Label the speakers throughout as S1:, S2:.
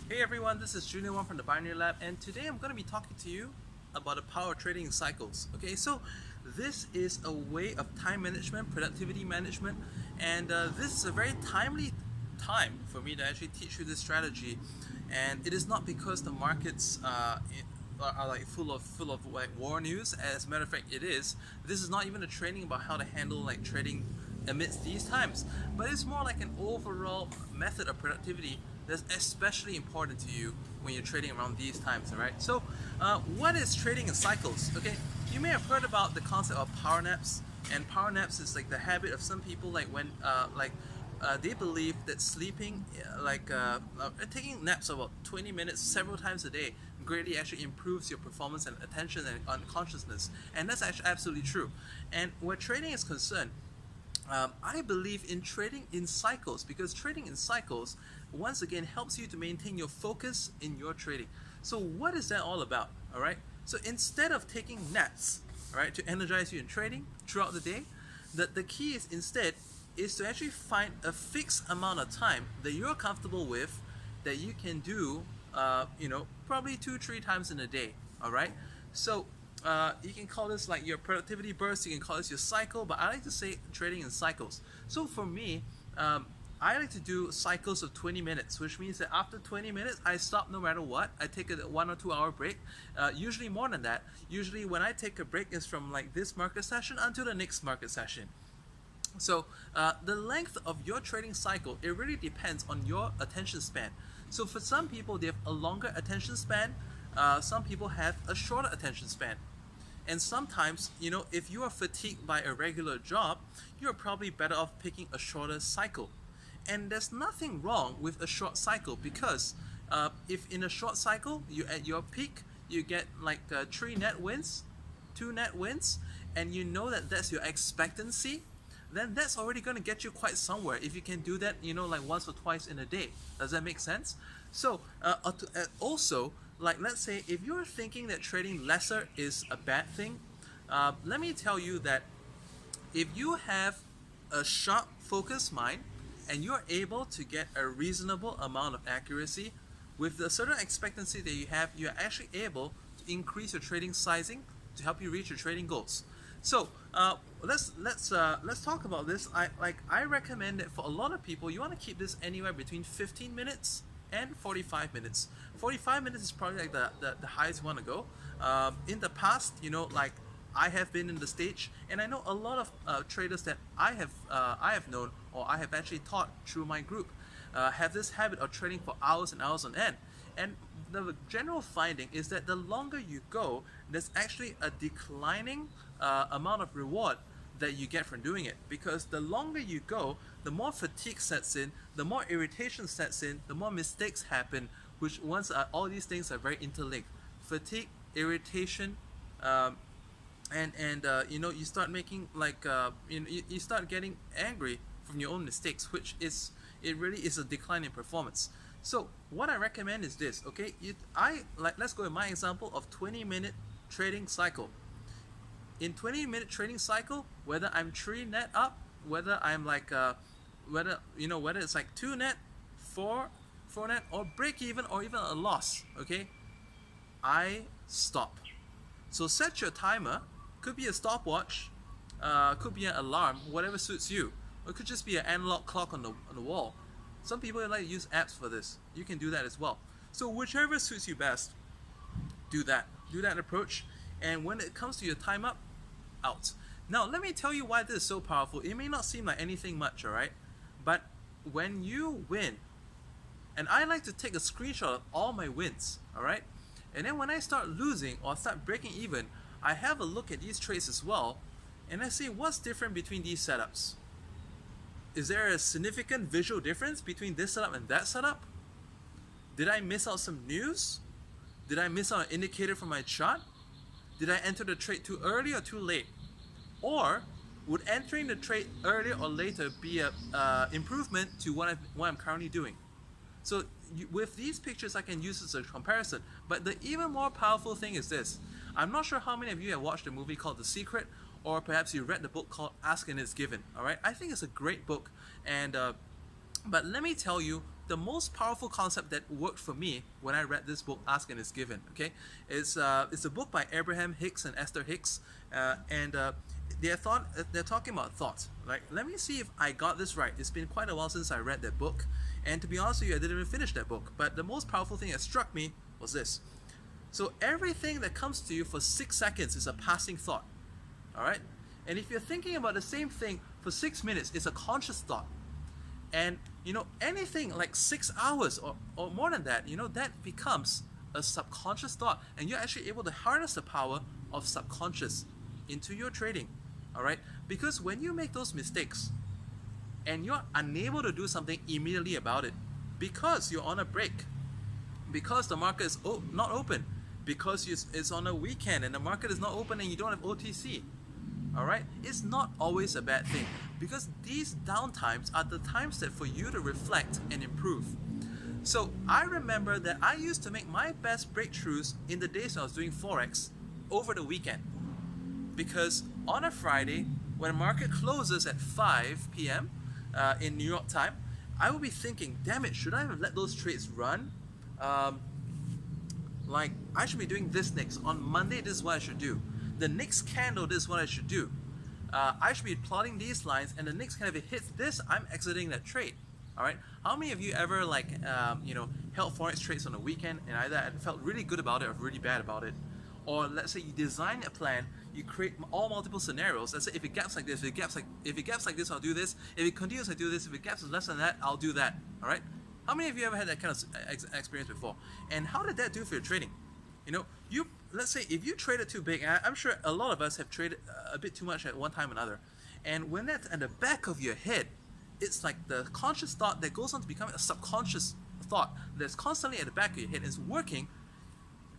S1: Hey everyone, this is Junior One from the Binary Lab, and today I'm going to be talking to you about the power of trading cycles. Okay, so this is a way of time management, productivity management, and this is a very timely time for me to actually teach you this strategy. And it is not because the markets are like full of like war news. As a matter of fact, it is. This is not even a training about how to handle like trading amidst these times, but it's more like an overall method of productivity that's especially important to you when you're trading around these times. All right. So, what is trading in cycles? Okay, you may have heard about the concept of power naps, and power naps is like the habit of some people like when they believe that sleeping, taking naps about 20 minutes several times a day, greatly actually improves your performance and attention and consciousness. And that's actually absolutely true. And where trading is concerned, I believe in trading in cycles because trading in cycles once again helps you to maintain your focus in your trading. So what is that all about? All right. So instead of taking naps, all right, to energize you in trading throughout the day, the key is instead is to actually find a fixed amount of time that you're comfortable with that you can do, probably 2 3 times in a day. All right. So you can call this like your productivity burst. You can call this your cycle, but I like to say trading in cycles. So for me, I like to do cycles of 20 minutes, which means that after 20 minutes, I stop no matter what. I take a 1 or 2 hour break, usually more than that. Usually, when I take a break, is from like this market session until the next market session. So the length of your trading cycle, it really depends on your attention span. So for some people, they have a longer attention span. Some people have a shorter attention span. And sometimes, if you are fatigued by a regular job, you're probably better off picking a shorter cycle. And there's nothing wrong with a short cycle because if in a short cycle, you at your peak, you get like 3 net wins, 2 net wins, and you know that that's your expectancy, then that's already going to get you quite somewhere if you can do that, like once or twice in a day. Does that make sense? So, also, like let's say if you're thinking that trading lesser is a bad thing, let me tell you that if you have a sharp, focused mind and you're able to get a reasonable amount of accuracy with the certain expectancy that you have, you're actually able to increase your trading sizing to help you reach your trading goals. So let's talk about this. I recommend that for a lot of people, you want to keep this anywhere between 15 minutes and 45 minutes. 45 minutes is probably like the highest you want to go. In the past, like I have been in the stage, and I know a lot of traders that I have known or I have actually taught through my group have this habit of trading for hours and hours on end. And the general finding is that the longer you go, there's actually a declining amount of reward that you get from doing it, because the longer you go, the more fatigue sets in, the more irritation sets in, the more mistakes happen, which once all these things are very interlinked. Fatigue, irritation, and you start making like you start getting angry from your own mistakes, which is it really is a decline in performance. So what I recommend is this. Okay, let's go with my example of 20-minute trading cycle. In 20-minute trading cycle, whether I'm 3 net up, whether I'm like whether it's like 2 net, 4 net, or break even, or even a loss. Okay, I stop. So set your timer. Could be a stopwatch, could be an alarm, whatever suits you. Or it could just be an analog clock on the wall. Some people like to use apps for this. You can do that as well. So whichever suits you best, do that. Do that approach. And when it comes to your time up, out. Now let me tell you why this is so powerful. It may not seem like anything much, alright? But when you win, and I like to take a screenshot of all my wins, alright? And then when I start losing or start breaking even, I have a look at these trades as well, and I see what's different between these setups. Is there a significant visual difference between this setup and that setup? Did I miss out some news? Did I miss out an indicator from my chart? Did I enter the trade too early or too late? Or would entering the trade earlier or later be a improvement to what I'm currently doing? So with these pictures, I can use this as a comparison. But the even more powerful thing is this. I'm not sure how many of you have watched a movie called The Secret, or perhaps you read the book called Ask and It's Given. All right, I think it's a great book, and but let me tell you the most powerful concept that worked for me when I read this book, Ask and It's Given. Okay, it's a book by Abraham Hicks and Esther Hicks, and they're talking about thoughts. Like, let me see if I got this right. It's been quite a while since I read that book, and to be honest with you, I didn't even finish that book. But the most powerful thing that struck me was this. So everything that comes to you for 6 seconds is a passing thought. All right, and if you're thinking about the same thing for 6 minutes, it's a conscious thought. And anything like 6 hours or more than that, that becomes a subconscious thought, and you're actually able to harness the power of subconscious into your trading. All right, because when you make those mistakes and you're unable to do something immediately about it, because you're on a break, because the market is not open, because it's on a weekend and the market is not open and you don't have OTC, all right, it's not always a bad thing, because these downtimes are the times that for you to reflect and improve. So I remember that I used to make my best breakthroughs in the days when I was doing Forex over the weekend, because on a Friday when the market closes at 5 p.m. In New York time, I will be thinking, damn it, should I have let those trades run? Like, I should be doing this next. On Monday, this is what I should do. The next candle, this is what I should do. I should be plotting these lines, and the next candle, if it hits this, I'm exiting that trade. All right. How many of you ever held Forex trades on the weekend and either felt really good about it or really bad about it? Or let's say you design a plan, you create all multiple scenarios. Let's say if it gaps like this, if it gaps like this, I'll do this. If it continues, I do this. If it gaps less than that, I'll do that. All right. How many of you ever had that kind of experience before? And how did that do for your trading? Let's say if you traded too big, and I'm sure a lot of us have traded a bit too much at one time or another. And when that's at the back of your head, it's like the conscious thought that goes on to become a subconscious thought that's constantly at the back of your head. It's working.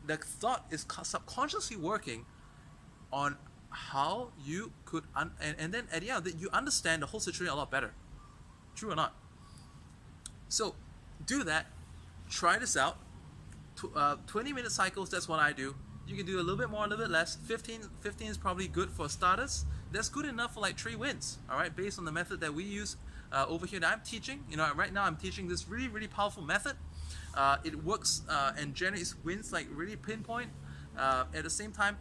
S1: The thought is subconsciously working on how you could, and then at the end of it, you understand the whole situation a lot better. True or not? So do that. Try this out. 20-minute cycles, that's what I do. You can do a little bit more, a little bit less. 15 is probably good for starters. That's good enough for like 3 wins, all right, based on the method that we use over here that I'm teaching. Right now I'm teaching this really, really powerful method. It works and generates wins like really pinpoint. At the same time,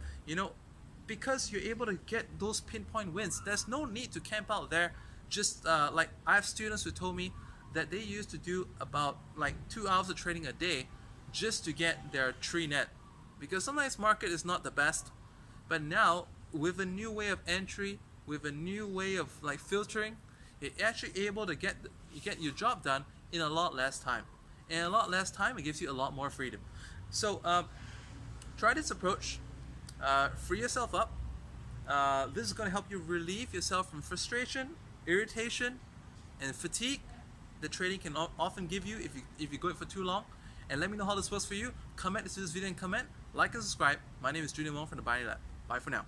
S1: because you're able to get those pinpoint wins, there's no need to camp out there. Just like I have students who told me that they used to do about like 2 hours of trading a day just to get their 3 net, because sometimes market is not the best. But now with a new way of entry, with a new way of like filtering, you're actually able to get your job done in a lot less time. And a lot less time, it gives you a lot more freedom. So try this approach. Free yourself up. This is going to help you relieve yourself from frustration, irritation, and fatigue that trading can often give you if you go it for too long. And let me know how this works for you. Comment to this video and comment, like and subscribe. My name is Julian Wong from the Binary Lab. Bye for now.